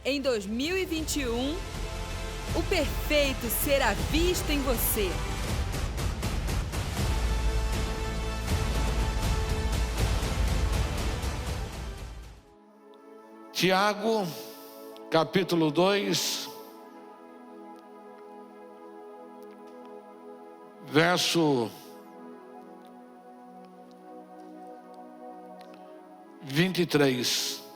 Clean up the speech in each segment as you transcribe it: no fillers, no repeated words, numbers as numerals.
Em 2021, o perfeito será visto em você. Tiago, capítulo 2, verso 23.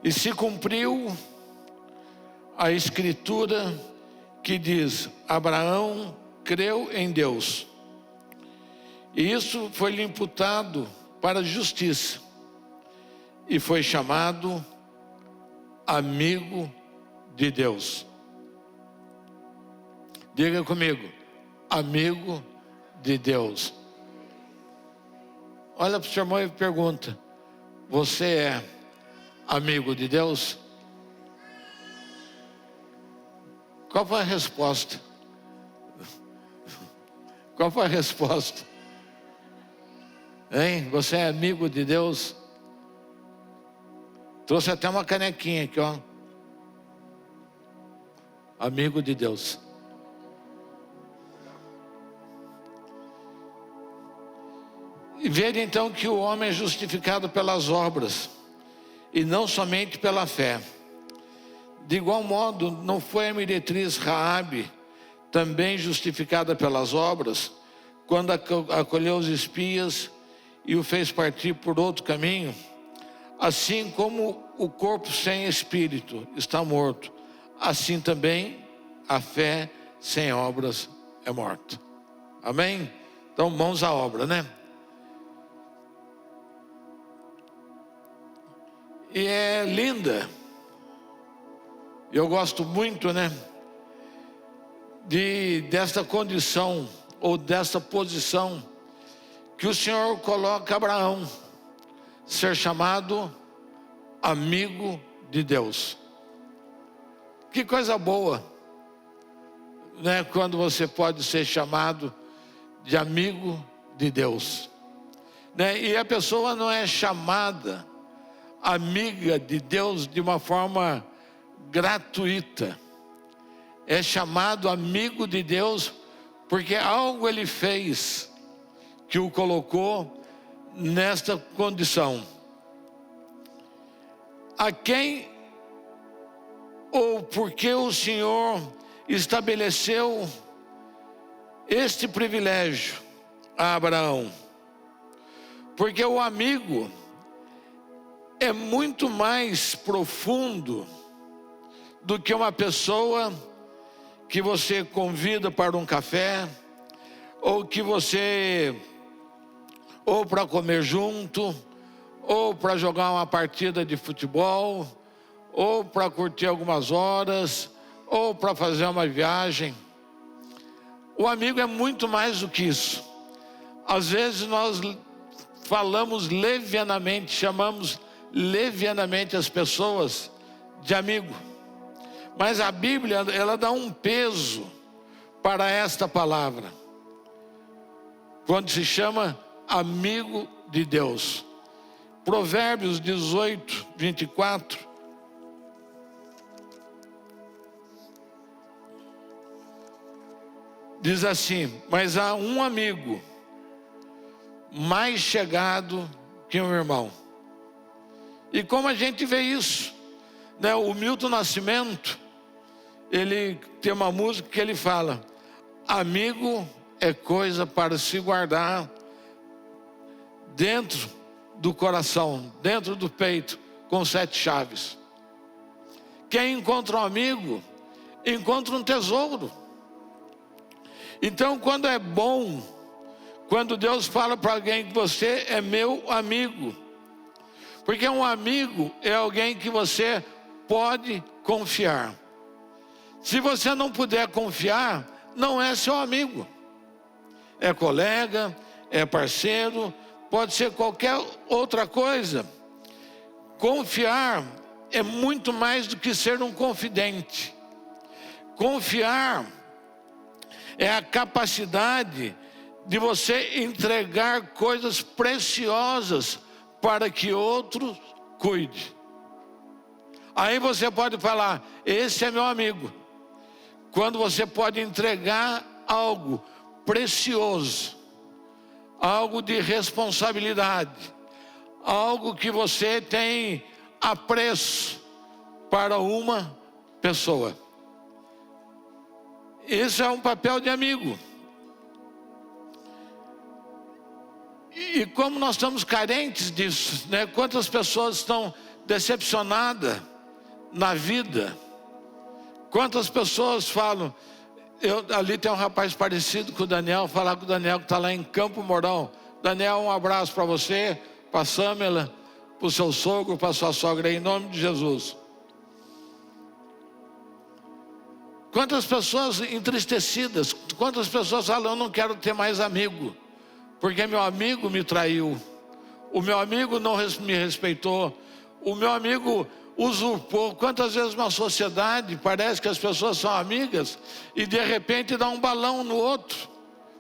E se cumpriu a escritura que diz: Abraão creu em Deus, e isso foi-lhe imputado para a justiça, e foi chamado amigo de Deus. Diga comigo: amigo de Deus. Olha para o seu irmão e pergunta: você é amigo de Deus? Qual foi a resposta? Qual foi a resposta? Hein? Você é amigo de Deus? Trouxe até uma canequinha aqui, ó. Amigo de Deus. E veja então que o homem é justificado pelas obras, e não somente pela fé. De igual modo, não foi a meretriz Raabe também justificada pelas obras, quando acolheu os espias e o fez partir por outro caminho? Assim como o corpo sem espírito está morto, assim também a fé sem obras é morta. Amém? Então, mãos à obra, né? E é linda. Eu gosto muito, né, desta condição, ou desta posição, que o Senhor coloca Abraão, ser chamado amigo de Deus. Que coisa boa, né, quando você pode ser chamado de amigo de Deus, né? E a pessoa não é chamada amiga de Deus de uma forma gratuita. É chamado amigo de Deus porque algo ele fez que o colocou nesta condição. A quem ou por que o Senhor estabeleceu este privilégio a Abraão? Porque o amigo é muito mais profundo do que uma pessoa que você convida para um café, ou que você, ou para comer junto, ou para jogar uma partida de futebol, ou para curtir algumas horas, ou para fazer uma viagem. O amigo é muito mais do que isso. Às vezes nós falamos levianamente, chamamos levianamente as pessoas de amigo. Mas a Bíblia, ela dá um peso para esta palavra, quando se chama amigo de Deus. Provérbios 18, 24. Diz assim: mas há um amigo mais chegado que um irmão. E como a gente vê isso, né? O Milton Nascimento, ele tem uma música que ele fala: amigo é coisa para se guardar dentro do coração, dentro do peito, com 7 chaves. Quem encontra um amigo, encontra um tesouro. Então, quando é bom, quando Deus fala para alguém que você é meu amigo, porque um amigo é alguém que você pode confiar. Se você não puder confiar, não é seu amigo. É colega, é parceiro, pode ser qualquer outra coisa. Confiar é muito mais do que ser um confidente. Confiar é a capacidade de você entregar coisas preciosas para que outros cuide. Aí você pode falar, esse é meu amigo. Quando você pode entregar algo precioso, algo de responsabilidade, algo que você tem apreço para uma pessoa. Esse é um papel de amigo. E como nós estamos carentes disso, né? Quantas pessoas estão decepcionadas na vida? Quantas pessoas falam, ali tem um rapaz parecido com o Daniel, falar com o Daniel que está lá em Campo Mourão. Daniel, um abraço para você, para a Sâmela, para o seu sogro, para a sua sogra, em nome de Jesus. Quantas pessoas entristecidas, quantas pessoas falam, eu não quero ter mais amigo, porque meu amigo me traiu, o meu amigo não me respeitou, o meu amigo usurpou. Quantas vezes uma sociedade parece que as pessoas são amigas e de repente dá um balão no outro,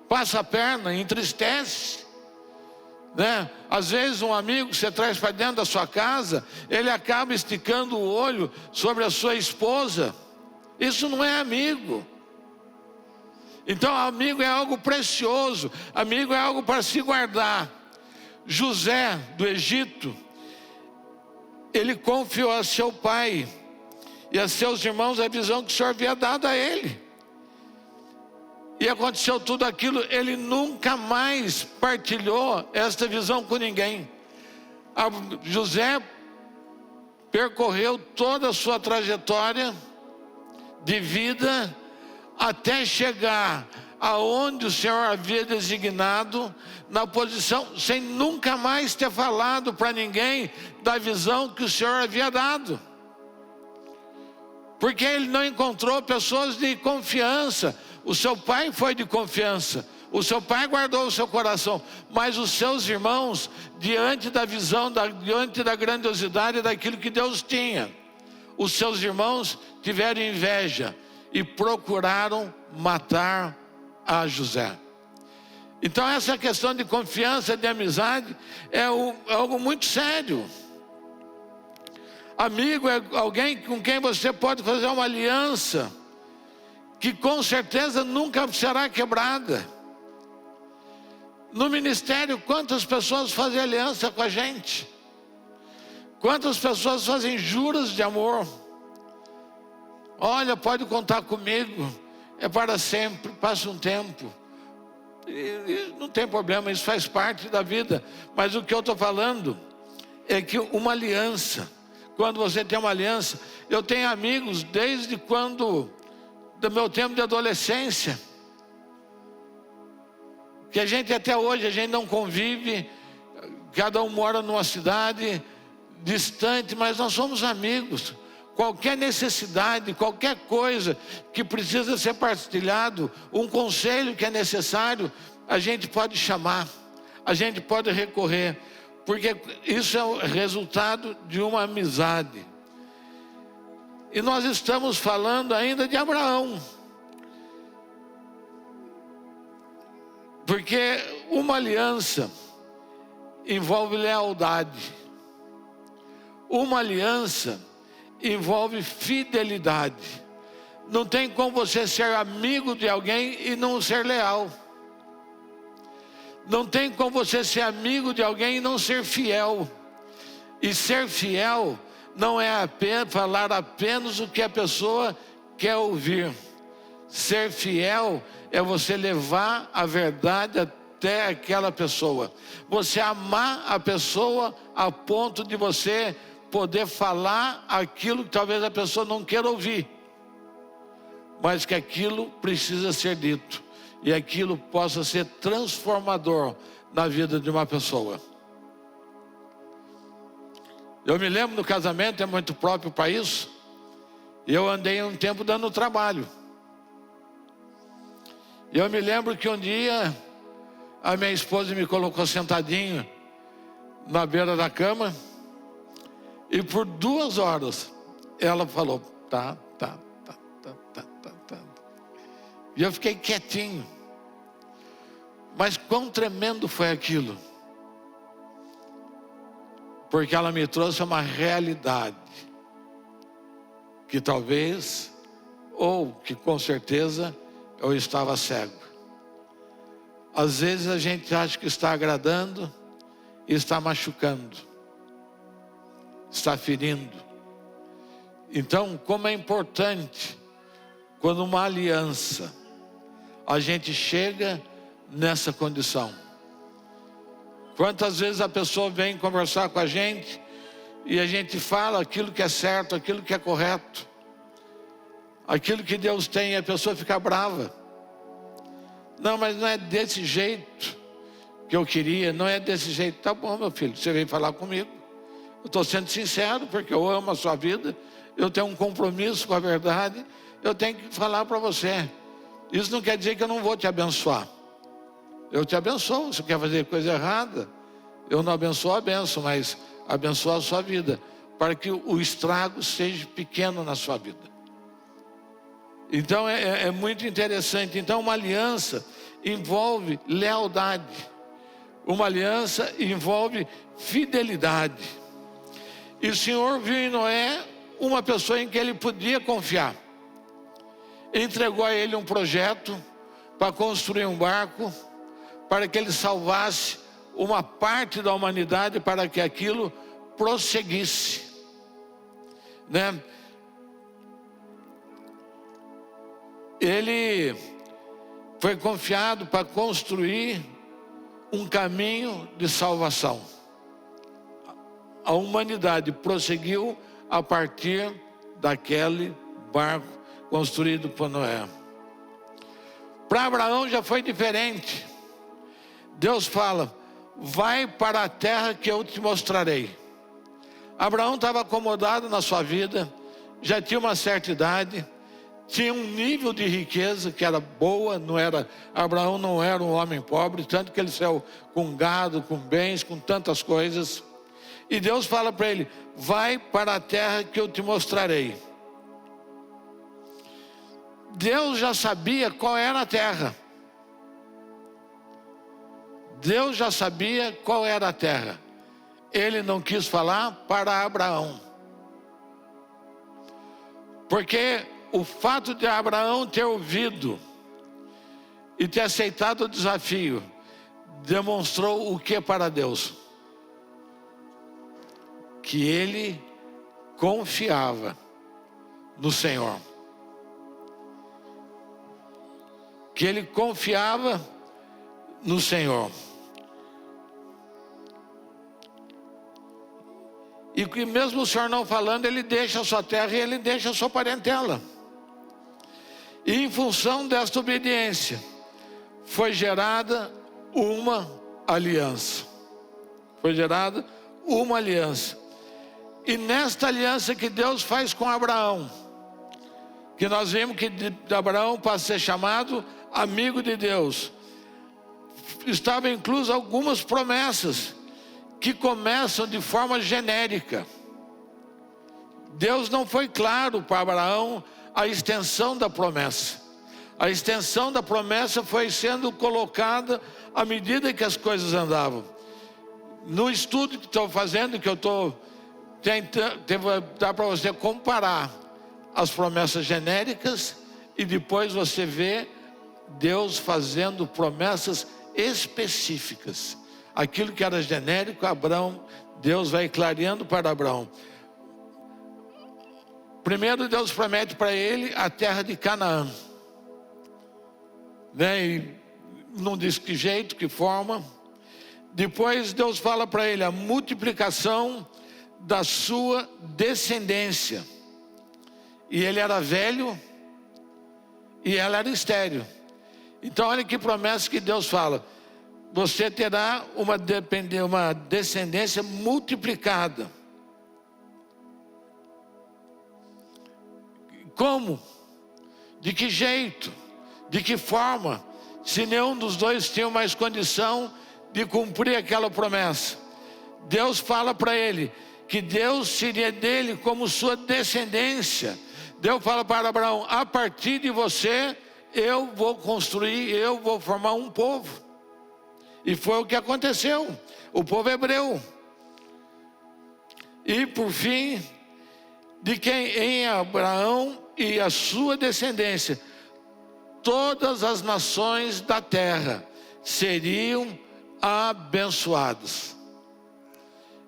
passa a perna, entristece, né? Às vezes um amigo que você traz para dentro da sua casa, ele acaba esticando o olho sobre a sua esposa. Isso não é amigo. Então amigo é algo precioso, amigo é algo para se guardar. José do Egito, ele confiou a seu pai e a seus irmãos a visão que o Senhor havia dado a ele. E aconteceu tudo aquilo, ele nunca mais partilhou esta visão com ninguém. José percorreu toda a sua trajetória de vida até chegar aonde o Senhor havia designado, na posição, sem nunca mais ter falado para ninguém da visão que o Senhor havia dado. Porque ele não encontrou pessoas de confiança. O seu pai foi de confiança, o seu pai guardou o seu coração, mas os seus irmãos, diante da visão, diante da grandiosidade daquilo que Deus tinha, os seus irmãos tiveram inveja e procuraram matar a José. Então essa questão de confiança, de amizade, é algo muito sério. Amigo é alguém com quem você pode fazer uma aliança, que com certeza nunca será quebrada. No ministério, quantas pessoas fazem aliança com a gente? Quantas pessoas fazem juras de amor? Olha, pode contar comigo, é para sempre, passa um tempo. E não tem problema, isso faz parte da vida. Mas o que eu estou falando é que uma aliança, quando você tem uma aliança, eu tenho amigos desde quando, do meu tempo de adolescência, que a gente até hoje, a gente não convive, cada um mora numa cidade distante, mas nós somos amigos. Qualquer necessidade, qualquer coisa que precisa ser partilhado, um conselho que é necessário, a gente pode chamar, a gente pode recorrer, porque isso é o resultado de uma amizade. E nós estamos falando ainda de Abraão, porque uma aliança envolve lealdade, uma aliança envolve fidelidade. Não tem como você ser amigo de alguém e não ser leal. Não tem como você ser amigo de alguém e não ser fiel. E ser fiel não é apenas falar apenas o que a pessoa quer ouvir. Ser fiel é você levar a verdade até aquela pessoa. Você amar a pessoa a ponto de você poder falar aquilo que talvez a pessoa não queira ouvir, mas que aquilo precisa ser dito, e aquilo possa ser transformador na vida de uma pessoa. Eu me lembro no casamento, é muito próprio para isso, eu andei um tempo dando trabalho. Eu me lembro que um dia a minha esposa me colocou sentadinho na beira da cama, e por 2 horas ela falou, tá. E eu fiquei quietinho. Mas quão tremendo foi aquilo. Porque ela me trouxe uma realidade. Que talvez, ou que com certeza, eu estava cego. Às vezes a gente acha que está agradando e está machucando. Está ferindo. Então, como é importante, quando uma aliança, a gente chega nessa condição. Quantas vezes a pessoa vem conversar com a gente e a gente fala aquilo que é certo, aquilo que é correto, aquilo que Deus tem, e a pessoa fica brava. Não, mas não é desse jeito que eu queria, não é desse jeito. Tá bom, meu filho, você veio falar comigo. Eu estou sendo sincero, porque eu amo a sua vida, eu tenho um compromisso com a verdade, eu tenho que falar para você. Isso não quer dizer que eu não vou te abençoar. Eu te abençoo. Se você quer fazer coisa errada, eu não abençoo a benção, mas abençoo a sua vida, para que o estrago seja pequeno na sua vida. Então é muito interessante. Então uma aliança envolve lealdade. Uma aliança envolve fidelidade. E o Senhor viu em Noé uma pessoa em que ele podia confiar. Entregou a ele um projeto para construir um barco, para que ele salvasse uma parte da humanidade, para que aquilo prosseguisse, né? Ele foi confiado para construir um caminho de salvação. A humanidade prosseguiu a partir daquele barco construído por Noé. Para Abraão já foi diferente. Deus fala: vai para a terra que eu te mostrarei. Abraão estava acomodado na sua vida, já tinha uma certa idade, tinha um nível de riqueza que era boa, Abraão não era um homem pobre, tanto que ele saiu com gado, com bens, com tantas coisas. E Deus fala para ele: vai para a terra que eu te mostrarei. Deus já sabia qual era a terra. Deus já sabia qual era a terra. Ele não quis falar para Abraão. Porque o fato de Abraão ter ouvido e ter aceitado o desafio, demonstrou o que para Deus? Que ele confiava no Senhor. Que ele confiava no Senhor. E que mesmo o Senhor não falando, ele deixa a sua terra e ele deixa a sua parentela. E em função desta obediência, foi gerada uma aliança. Foi gerada uma aliança. E nesta aliança que Deus faz com Abraão, que nós vimos que Abraão, para ser chamado amigo de Deus, estava incluso algumas promessas que começam de forma genérica. Deus não foi claro para Abraão a extensão da promessa. A extensão da promessa foi sendo colocada à medida que as coisas andavam. No estudo que estou fazendo, que eu estou tentando dar para você comparar as promessas genéricas e depois você vê Deus fazendo promessas específicas. Aquilo que era genérico, Deus vai clareando para Abraão. Primeiro Deus promete para ele a terra de Canaã, né? E não diz que jeito, que forma. Depois Deus fala para ele a multiplicação da sua descendência. E ele era velho e ela era estéril. Então olha que promessa que Deus fala: você terá uma descendência multiplicada. Como? De que jeito? De que forma? Se nenhum dos dois tinha mais condição de cumprir aquela promessa. Deus fala para ele que Deus seria dele como sua descendência. Deus fala para Abraão: a partir de você eu vou construir, eu vou formar um povo. E foi o que aconteceu, o povo hebreu. E por fim, de quem em Abraão e a sua descendência, todas as nações da terra seriam abençoadas.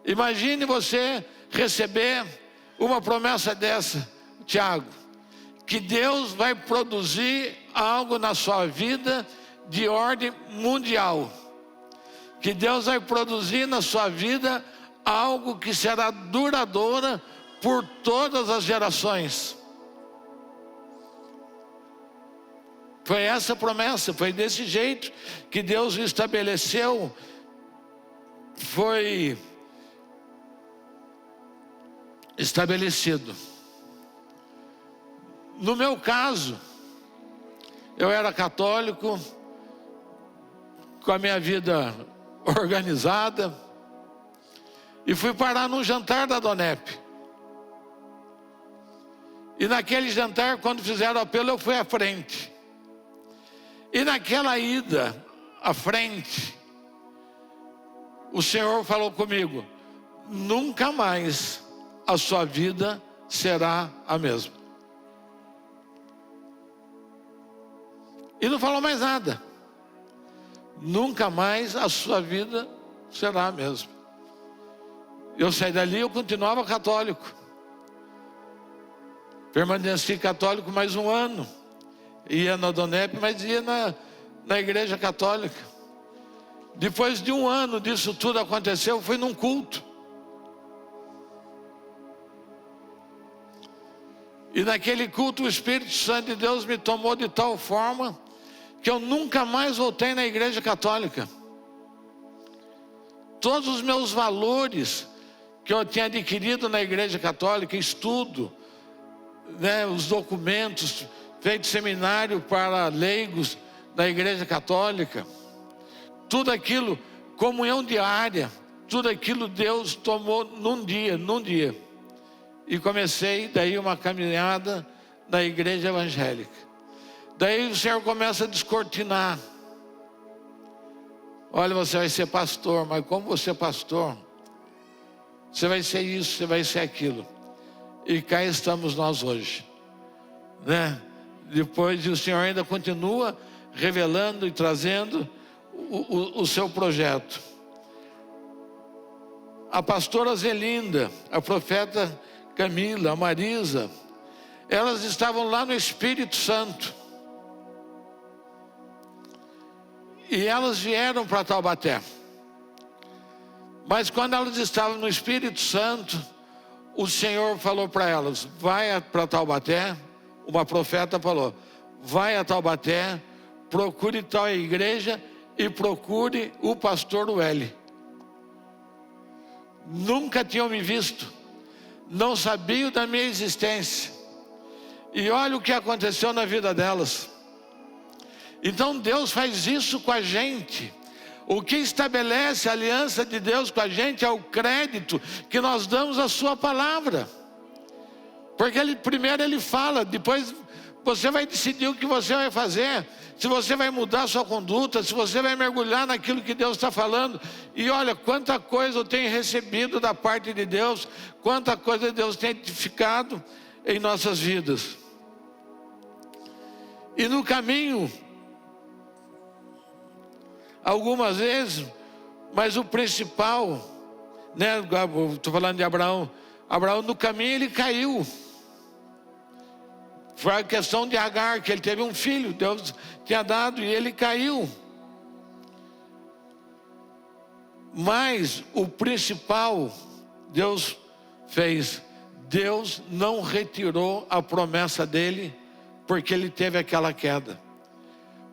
Imagine você receber uma promessa dessa, Tiago, que Deus vai produzir algo na sua vida de ordem mundial, que Deus vai produzir na sua vida algo que será duradoura por todas as gerações. Foi essa promessa, foi desse jeito que Deus estabeleceu, foi estabelecido. No meu caso, eu era católico, com a minha vida organizada, e fui parar num jantar da Donep. E naquele jantar, quando fizeram o apelo, eu fui à frente. E naquela ida à frente, o Senhor falou comigo: nunca mais a sua vida será a mesma. E não falou mais nada. Nunca mais a sua vida será a mesma. Eu saí dali, eu continuava católico. Permaneci católico mais um ano. Ia na Donep, mas ia na igreja católica. Depois de um ano disso tudo aconteceu, eu fui num culto. E naquele culto o Espírito Santo de Deus me tomou de tal forma que eu nunca mais voltei na igreja católica. Todos os meus valores que eu tinha adquirido na igreja católica, estudo, os documentos, feito seminário para leigos da igreja católica, tudo aquilo, comunhão diária, tudo aquilo Deus tomou num dia. E comecei daí uma caminhada na igreja evangélica. Daí o Senhor começa a descortinar. Olha, você vai ser pastor, mas como você é pastor, você vai ser isso, você vai ser aquilo. E cá estamos nós hoje, Depois o Senhor ainda continua revelando e trazendo o seu projeto. A pastora Zelinda, a profeta Camila, a Marisa, elas estavam lá no Espírito Santo. E elas vieram para Taubaté. Mas quando elas estavam no Espírito Santo, o Senhor falou para elas: vai para Taubaté. Uma profeta falou: vai a Taubaté, procure tal igreja e procure o pastor Ueli. Nunca tinham me visto, não sabiam da minha existência. E olha o que aconteceu na vida delas. Então Deus faz isso com a gente. O que estabelece a aliança de Deus com a gente é o crédito que nós damos à sua palavra. Porque primeiro ele fala, depois você vai decidir o que você vai fazer. Se você vai mudar a sua conduta, se você vai mergulhar naquilo que Deus está falando. E olha, quanta coisa eu tenho recebido da parte de Deus, quanta coisa Deus tem edificado em nossas vidas. E no caminho, algumas vezes, mas o principal, estou falando de Abraão. Abraão no caminho ele caiu. Foi a questão de Agar, que ele teve um filho, Deus tinha dado, e ele caiu. Mas o principal, Deus fez. Deus não retirou a promessa dele, porque ele teve aquela queda.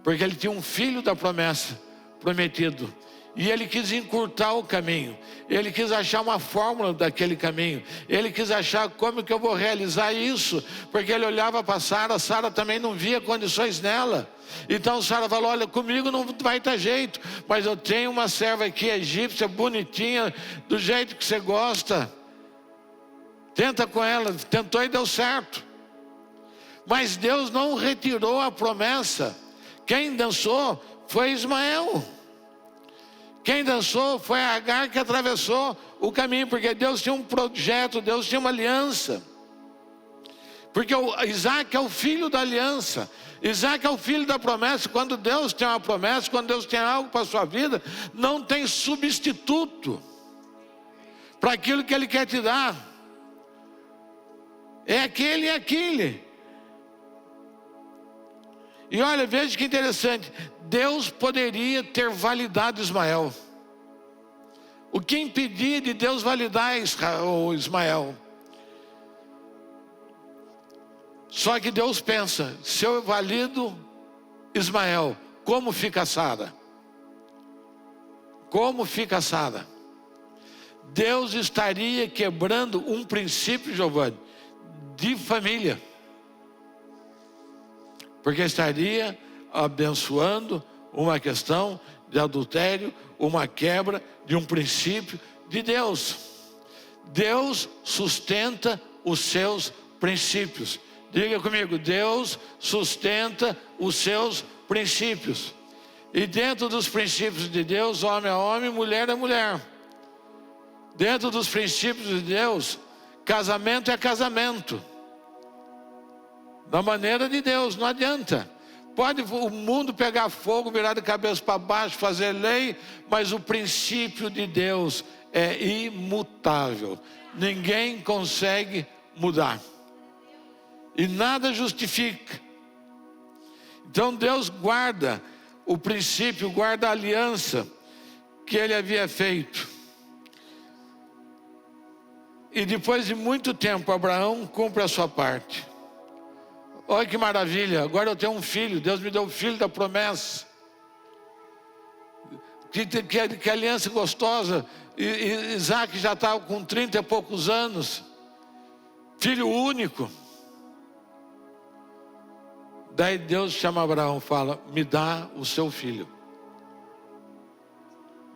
Porque ele tinha um filho da promessa prometido. E ele quis encurtar o caminho. Ele quis achar uma fórmula daquele caminho. Ele quis achar como que eu vou realizar isso. Porque ele olhava para Sara também não via condições nela. Então Sara falou: olha, comigo não vai ter jeito, mas eu tenho uma serva aqui egípcia, bonitinha, do jeito que você gosta. Tenta com ela. Tentou e deu certo. Mas Deus não retirou a promessa. Quem dançou foi Ismael. Quem dançou foi Agar, que atravessou o caminho, porque Deus tinha um projeto, Deus tinha uma aliança. Porque Isaac é o filho da aliança. Isaac é o filho da promessa. Quando Deus tem uma promessa, quando Deus tem algo para a sua vida, não tem substituto para aquilo que Ele quer te dar. É aquele e aquele. E olha, veja que interessante. Deus poderia ter validado Ismael. O que impedia de Deus validar Ismael? Só que Deus pensa, se eu valido Ismael, como fica Sara? Como fica Sara? Deus estaria quebrando um princípio, Giovanni, de família. Porque estaria abençoando uma questão de adultério, uma quebra de um princípio de Deus. Deus sustenta os seus princípios. Diga comigo, Deus sustenta os seus princípios. E dentro dos princípios de Deus, homem é homem, mulher é mulher. Dentro dos princípios de Deus, casamento é casamento. Da maneira de Deus, não adianta. Pode o mundo pegar fogo, virar de cabeça para baixo, fazer lei, mas o princípio de Deus é imutável. Ninguém consegue mudar. E nada justifica. Então Deus guarda o princípio, guarda a aliança que Ele havia feito. E depois de muito tempo, Abraão cumpre a sua parte. Olha que maravilha, agora eu tenho um filho, Deus me deu o filho da promessa. Que aliança gostosa. Isaac já estava com 30 e poucos anos, filho único. Daí Deus chama Abraão e fala, me dá o seu filho.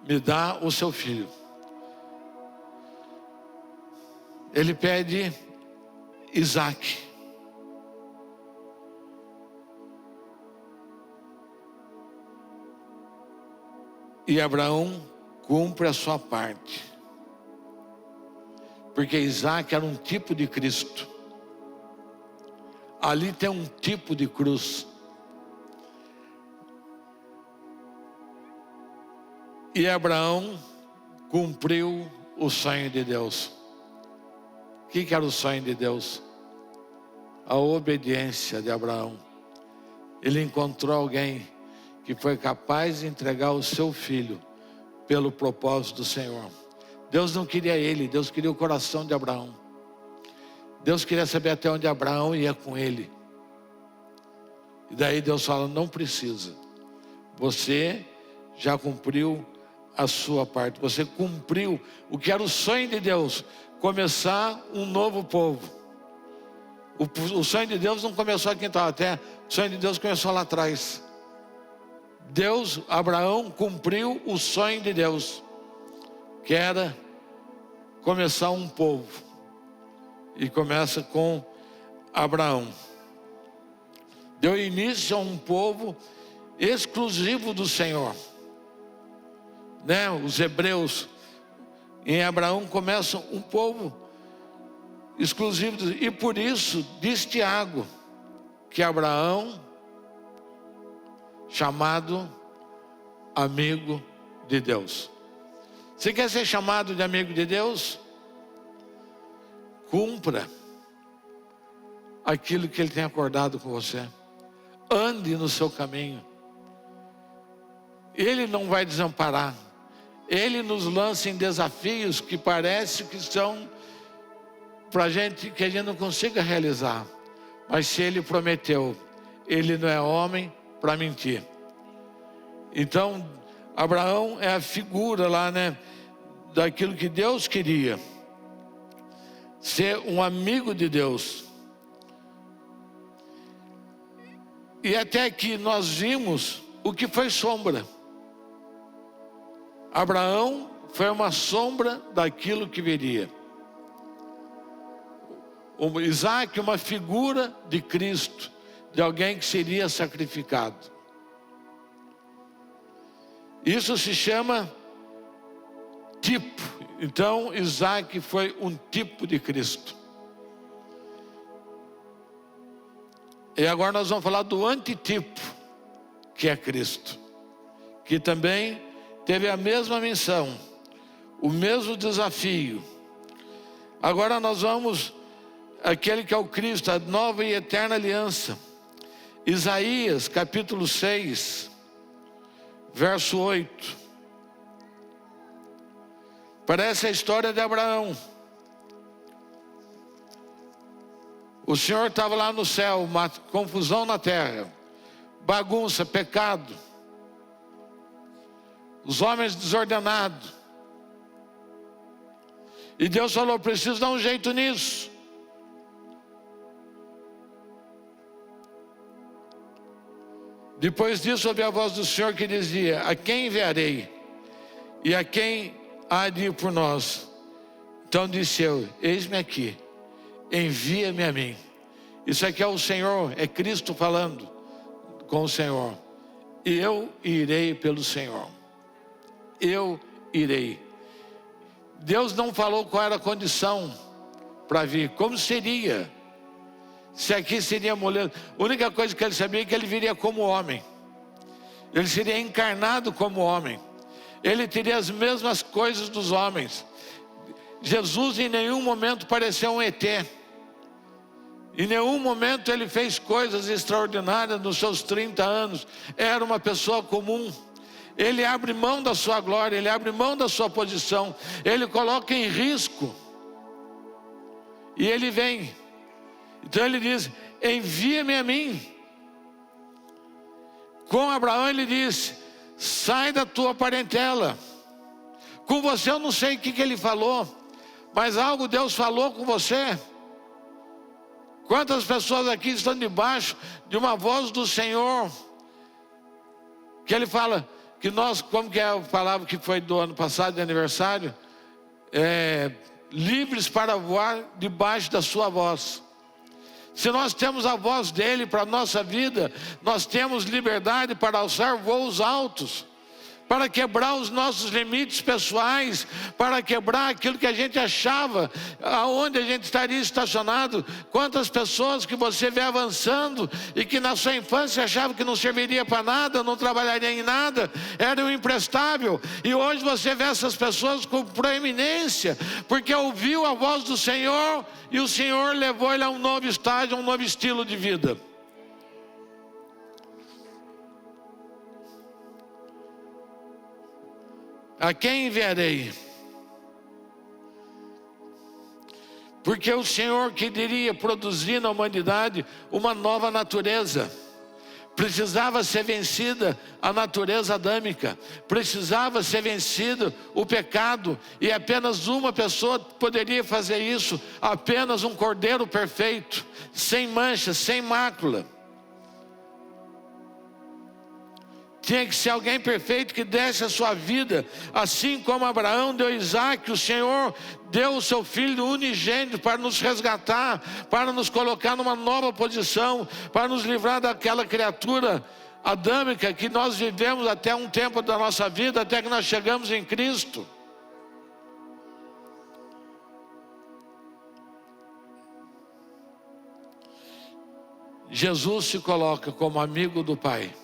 Me dá o seu filho. Ele pede Isaac. E Abraão cumpre a sua parte. Porque Isaac era um tipo de Cristo. Ali tem um tipo de cruz. E Abraão cumpriu o sonho de Deus. O que era o sonho de Deus? A obediência de Abraão. Ele encontrou alguém que foi capaz de entregar o seu filho pelo propósito do Senhor. Deus não queria ele, Deus queria o coração de Abraão. Deus queria saber até onde Abraão ia com ele. E daí Deus fala, não precisa. Você já cumpriu a sua parte. Você cumpriu o que era o sonho de Deus. Começar um novo povo. O sonho de Deus não começou aqui em Taubaté. O sonho de Deus começou lá atrás. Abraão cumpriu o sonho de Deus. Que era começar um povo. E começa com Abraão. Deu início a um povo exclusivo do Senhor. Né? Os hebreus em Abraão começam um povo exclusivo. E por isso diz Tiago que Abraão, chamado amigo de Deus. Você quer ser chamado de amigo de Deus? Cumpra aquilo que Ele tem acordado com você. Ande no seu caminho. Ele não vai desamparar. Ele nos lança em desafios que parece que são para gente que a gente não consiga realizar. Mas se Ele prometeu, Ele não é homem para mentir. Então, Abraão é a figura lá, né, daquilo que Deus queria. Ser um amigo de Deus. E até aqui nós vimos o que foi sombra. Abraão foi uma sombra daquilo que viria. Isaac, uma figura de Cristo, de alguém que seria sacrificado. Isso se chama tipo. Então, Isaac foi um tipo de Cristo. E agora nós vamos falar do antitipo, que é Cristo, que também teve a mesma missão, o mesmo desafio. Agora nós vamos, aquele que é o Cristo, a nova e eterna aliança. Isaías capítulo 6, verso 8. Parece a história de Abraão. O Senhor estava lá no céu, uma confusão na terra, bagunça, pecado, os homens desordenados. E Deus falou: preciso dar um jeito nisso. Depois disso, ouvi a voz do Senhor que dizia: a quem enviarei? E a quem há de ir por nós? Então disse eu: eis-me aqui, envia-me a mim. Isso aqui é o Senhor, é Cristo falando com o Senhor. Eu irei pelo Senhor. Eu irei. Deus não falou qual era a condição para vir, como seria. Se aqui seria mulher, a única coisa que ele sabia é que ele viria como homem. Ele seria encarnado como homem. Ele teria as mesmas coisas dos homens. Jesus em nenhum momento pareceu um ET. Em nenhum momento ele fez coisas extraordinárias nos seus 30 anos. Era uma pessoa comum. Ele abre mão da sua glória, ele abre mão da sua posição. Ele coloca em risco. E ele vem. Então ele diz: envia-me a mim. Com Abraão ele disse: sai da tua parentela. Com você eu não sei o que ele falou, mas algo Deus falou com você. Quantas pessoas aqui estão debaixo de uma voz do Senhor, que ele fala, que nós, como que é a palavra que foi do ano passado de aniversário? Livres para voar debaixo da sua voz. Se nós temos a voz dele para a nossa vida, nós temos liberdade para alçar voos altos, para quebrar os nossos limites pessoais, para quebrar aquilo que a gente achava, aonde a gente estaria estacionado. Quantas pessoas que você vê avançando e que na sua infância achava que não serviria para nada, não trabalharia em nada, era um imprestável, e hoje você vê essas pessoas com proeminência, porque ouviu a voz do Senhor, e o Senhor levou ele a um novo estágio, a um novo estilo de vida. A quem enviarei? Porque o Senhor queria produzir na humanidade uma nova natureza. Precisava ser vencida a natureza adâmica, precisava ser vencido o pecado, e apenas uma pessoa poderia fazer isso, apenas um cordeiro perfeito, sem mancha, sem mácula. Tinha que ser alguém perfeito que desse a sua vida, assim como Abraão deu Isaac. O Senhor deu o seu filho unigênito para nos resgatar, para nos colocar numa nova posição, para nos livrar daquela criatura adâmica que nós vivemos até um tempo da nossa vida, até que nós chegamos em Cristo. Jesus se coloca como amigo do Pai.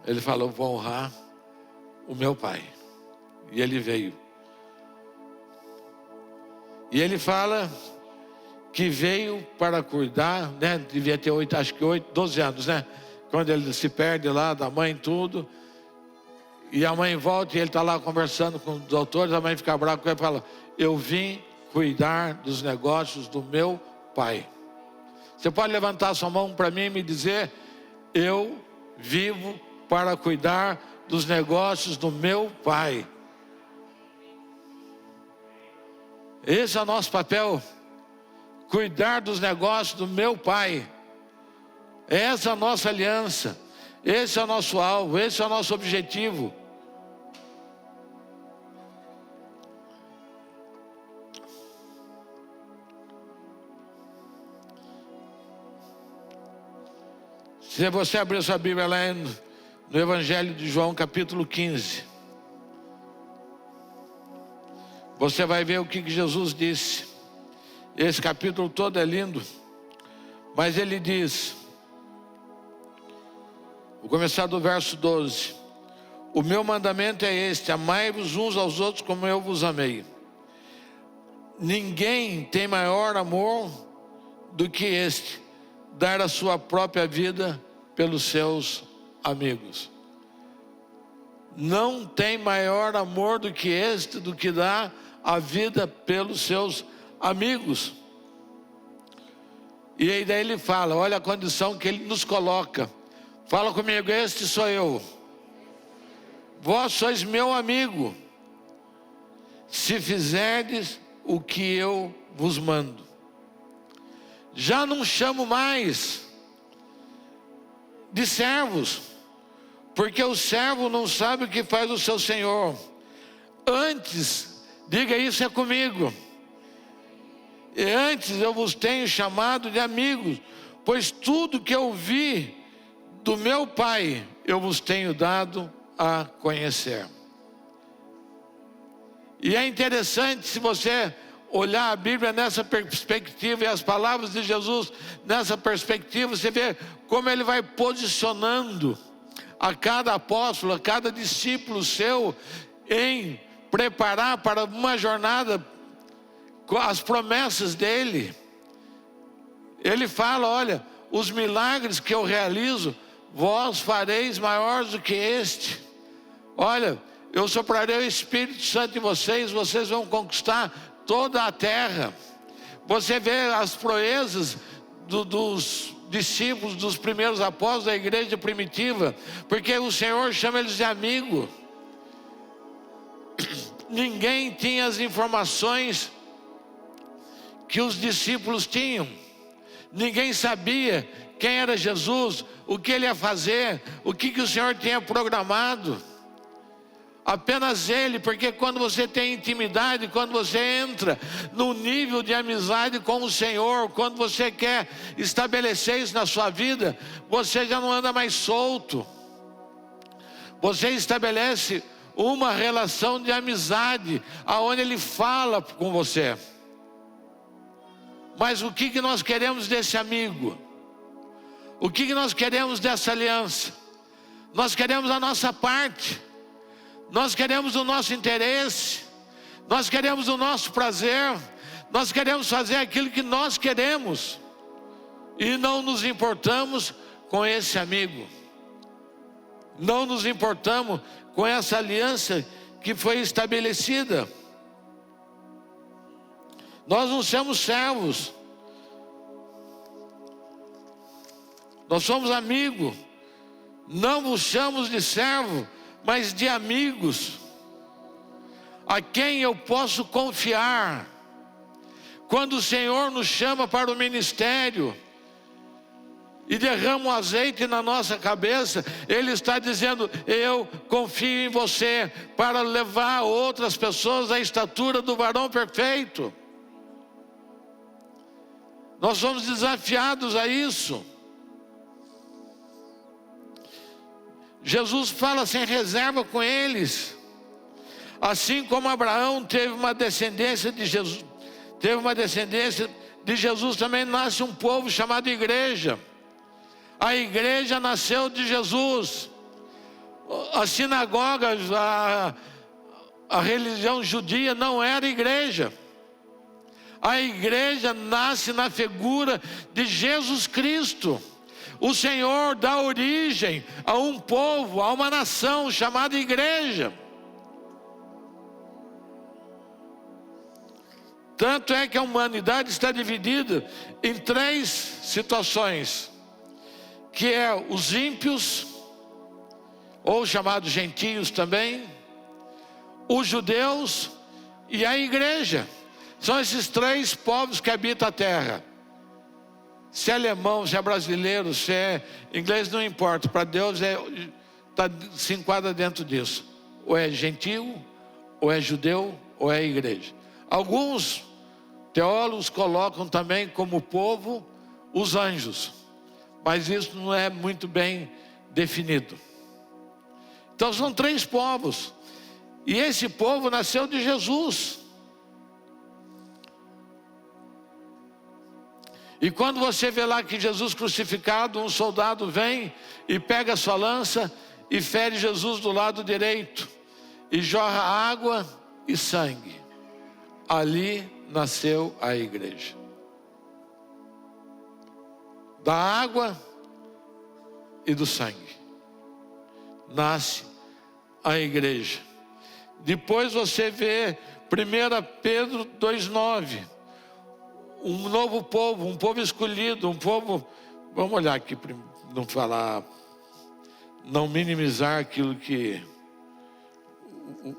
Ele falou: vou honrar o meu Pai. E ele veio. E ele fala que veio para cuidar, né? Devia ter 12 anos, né? Quando ele se perde lá da mãe e tudo. E a mãe volta e ele está lá conversando com os doutores. A mãe fica brava com ele e fala: eu vim cuidar dos negócios do meu Pai. Você pode levantar sua mão para mim e me dizer: eu vivo para cuidar dos negócios do meu Pai. Esse é o nosso papel, cuidar dos negócios do meu Pai. Essa é a nossa aliança, esse é o nosso alvo, esse é o nosso objetivo. Se você abrir sua Bíblia lá no Evangelho de João, capítulo 15, você vai ver o que Jesus disse. Esse capítulo todo é lindo, mas ele diz, vou começar do verso 12: o meu mandamento é este: amai-vos uns aos outros como eu vos amei. Ninguém tem maior amor do que este, dar a sua própria vida pelos seus amigos. Não tem maior amor do que este, do que dar a vida pelos seus amigos. E aí daí ele fala, olha a condição que ele nos coloca. Fala comigo: este sou eu. Vós sois meu amigo, se fizerdes o que eu vos mando. Já não chamo mais de servos, porque o servo não sabe o que faz o seu senhor. Antes, diga isso é comigo, e antes eu vos tenho chamado de amigos, pois tudo que eu vi do meu Pai eu vos tenho dado a conhecer. E é interessante, se você olhar a Bíblia nessa perspectiva e as palavras de Jesus nessa perspectiva, você vê como ele vai posicionando a cada apóstolo, a cada discípulo seu, em preparar para uma jornada com as promessas dele. Ele fala, olha, os milagres que eu realizo, vós fareis maiores do que este. Olha, eu soprarei o Espírito Santo em vocês, vocês vão conquistar toda a terra. Você vê as proezas dos discípulos, dos primeiros apóstolos da igreja primitiva, porque o Senhor chama eles de amigo. Ninguém tinha as informações que os discípulos tinham. Ninguém sabia quem era Jesus, o que ele ia fazer, o que o Senhor tinha programado. Apenas ele, porque quando você tem intimidade, quando você entra num nível de amizade com o Senhor, quando você quer estabelecer isso na sua vida, você já não anda mais solto. Você estabelece uma relação de amizade, aonde ele fala com você. Mas o que nós queremos desse amigo? O que nós queremos dessa aliança? Nós queremos a nossa parte. Nós queremos o nosso interesse, nós queremos o nosso prazer, nós queremos fazer aquilo que nós queremos, e não nos importamos com esse amigo, não nos importamos com essa aliança que foi estabelecida. Nós não somos servos, nós somos amigos. Não vos chamo de servo, mas de amigos, a quem eu posso confiar. Quando o Senhor nos chama para o ministério e derrama o azeite na nossa cabeça, Ele está dizendo: eu confio em você para levar outras pessoas à estatura do varão perfeito. Nós somos desafiados a isso. Jesus fala sem reserva com eles. Assim como Abraão teve uma descendência de Jesus, também nasce um povo chamado igreja. A igreja nasceu de Jesus. As sinagogas, a religião judia não era igreja. A igreja nasce na figura de Jesus Cristo. O Senhor dá origem a um povo, a uma nação chamada igreja. Tanto é que a humanidade está dividida em 3 situações, que é os ímpios, ou chamados gentios também, os judeus e a igreja. São esses 3 povos que habitam a terra. Se é alemão, se é brasileiro, se é inglês, não importa. Para Deus se enquadra dentro disso. Ou é gentio, ou é judeu, ou é igreja. Alguns teólogos colocam também como povo os anjos. mas isso não é muito bem definido. Então são 3 povos, e esse povo nasceu de Jesus. E quando você vê lá que Jesus crucificado, um soldado vem e pega a sua lança e fere Jesus do lado direito, e jorra água e sangue. Ali nasceu a igreja. Da água e do sangue nasce a igreja. Depois você vê 1 Pedro 2,9. Um novo povo, um povo escolhido, um povo... Vamos olhar aqui, não falar, não minimizar aquilo que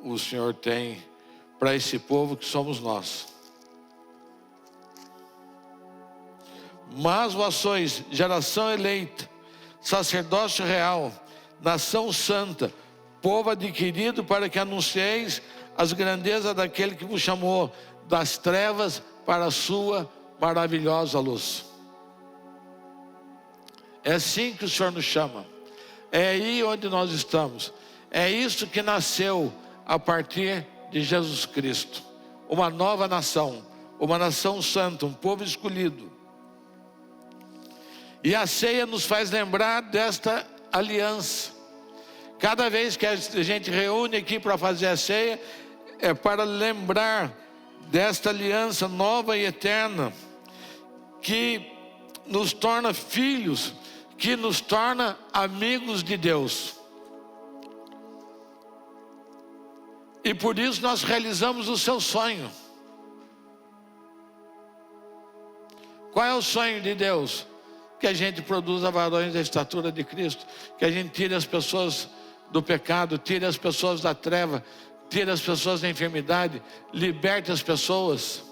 o Senhor tem para esse povo que somos nós. Mas vós sois geração eleita, sacerdócio real, nação santa, povo adquirido, para que anuncieis as grandezas daquele que vos chamou das trevas para a sua maravilhosa luz. É assim que o Senhor nos chama. É aí onde nós estamos. É isso que nasceu a partir de Jesus Cristo. Uma nova nação, uma nação santa, um povo escolhido. E a ceia nos faz lembrar desta aliança. Cada vez que a gente reúne aqui para fazer a ceia, é para lembrar desta aliança nova e eterna, que nos torna filhos, que nos torna amigos de Deus. E por isso nós realizamos o seu sonho. Qual é o sonho de Deus? Que a gente produza varões da estatura de Cristo, que a gente tire as pessoas do pecado, tire as pessoas da treva, tire as pessoas da enfermidade, liberte as pessoas.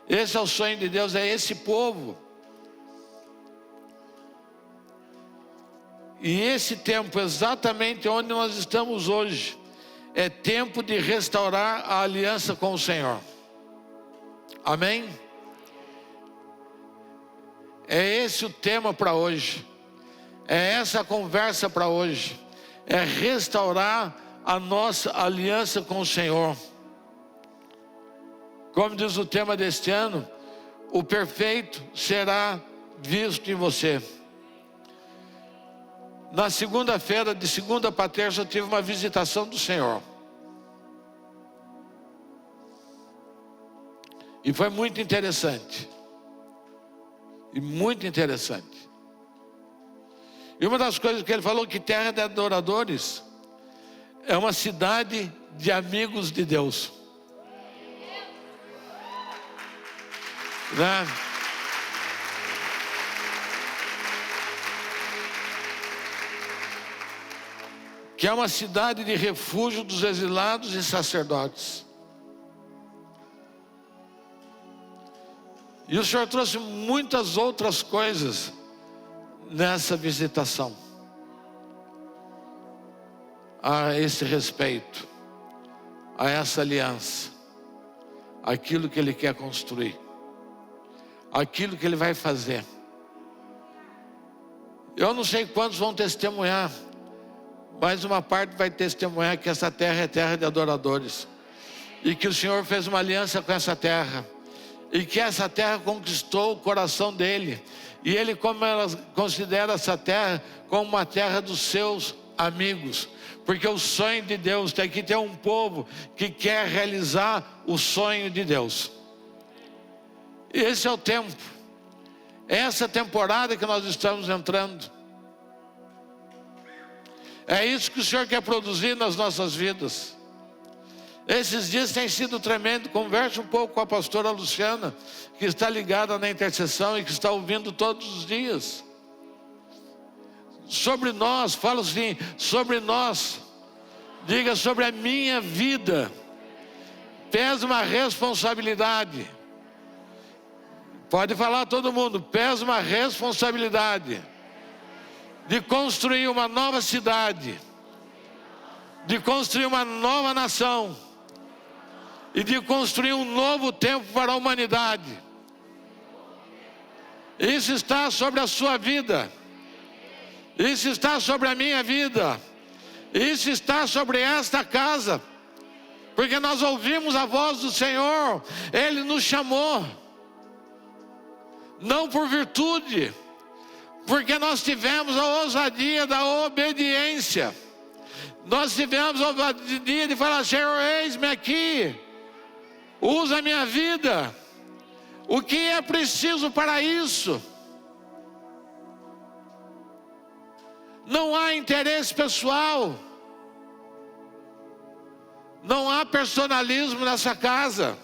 Esse é o sonho de Deus, é esse povo. E esse tempo, exatamente onde nós estamos hoje, é tempo de restaurar a aliança com o Senhor. Amém? É esse o tema para hoje. É essa a conversa para hoje. É restaurar a nossa aliança com o Senhor. Como diz o tema deste ano, o perfeito será visto em você. Na segunda-feira, de segunda para terça, eu tive uma visitação do Senhor. E foi muito interessante. E muito interessante. E uma das coisas que ele falou, que Terra de Adoradores é uma cidade de amigos de Deus. Né? Que é uma cidade de refúgio dos exilados e sacerdotes. E o Senhor trouxe muitas outras coisas nessa visitação, a esse respeito, a essa aliança, aquilo que Ele quer construir, aquilo que Ele vai fazer. Eu não sei quantos vão testemunhar, mas uma parte vai testemunhar que essa terra é terra de adoradores, e que o Senhor fez uma aliança com essa terra, e que essa terra conquistou o coração dele, e ele considera essa terra como uma terra dos seus amigos, porque o sonho de Deus tem que ter um povo que quer realizar o sonho de Deus. Esse é o tempo, essa temporada que nós estamos entrando. É isso que o Senhor quer produzir nas nossas vidas. Esses dias tem sido tremendo. Converse um pouco com a pastora Luciana, que está ligada na intercessão e que está ouvindo todos os dias. Sobre nós, fala assim, sobre nós. Diga, sobre a minha vida pesa uma responsabilidade. Pode falar todo mundo, pesa uma responsabilidade de construir uma nova cidade, de construir uma nova nação e de construir um novo tempo para a humanidade. Isso está sobre a sua vida, Isso está sobre a minha vida. Isso está sobre esta casa. Porque nós ouvimos a voz do Senhor. Ele nos chamou. Não por virtude, porque nós tivemos a ousadia da obediência. Nós tivemos a ousadia de falar: Senhor, eis-me aqui, usa a minha vida. O que é preciso para isso? Não há interesse pessoal, não há personalismo nessa casa.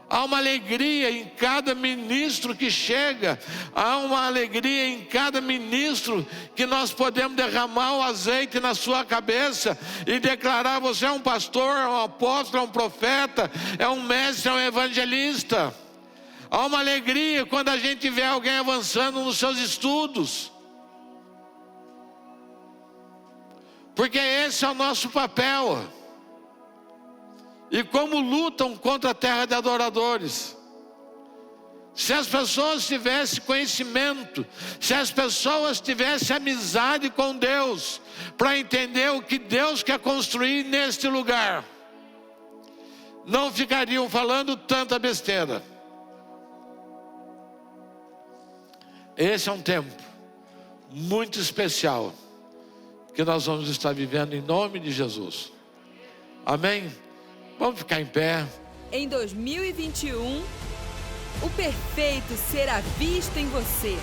Há uma alegria em cada ministro que chega. Há uma alegria em cada ministro que nós podemos derramar o azeite na sua cabeça e declarar: você é um pastor, é um apóstolo, é um profeta, é um mestre, é um evangelista. Há uma alegria quando a gente vê alguém avançando nos seus estudos, porque esse é o nosso papel. E como lutam contra a terra de adoradores. Se as pessoas tivessem conhecimento, se as pessoas tivessem amizade com Deus, para entender o que Deus quer construir neste lugar, não ficariam falando tanta besteira. Esse é um tempo muito especial que nós vamos estar vivendo em nome de Jesus. Amém? Vamos ficar em pé. Em 2021, o perfeito será visto em você.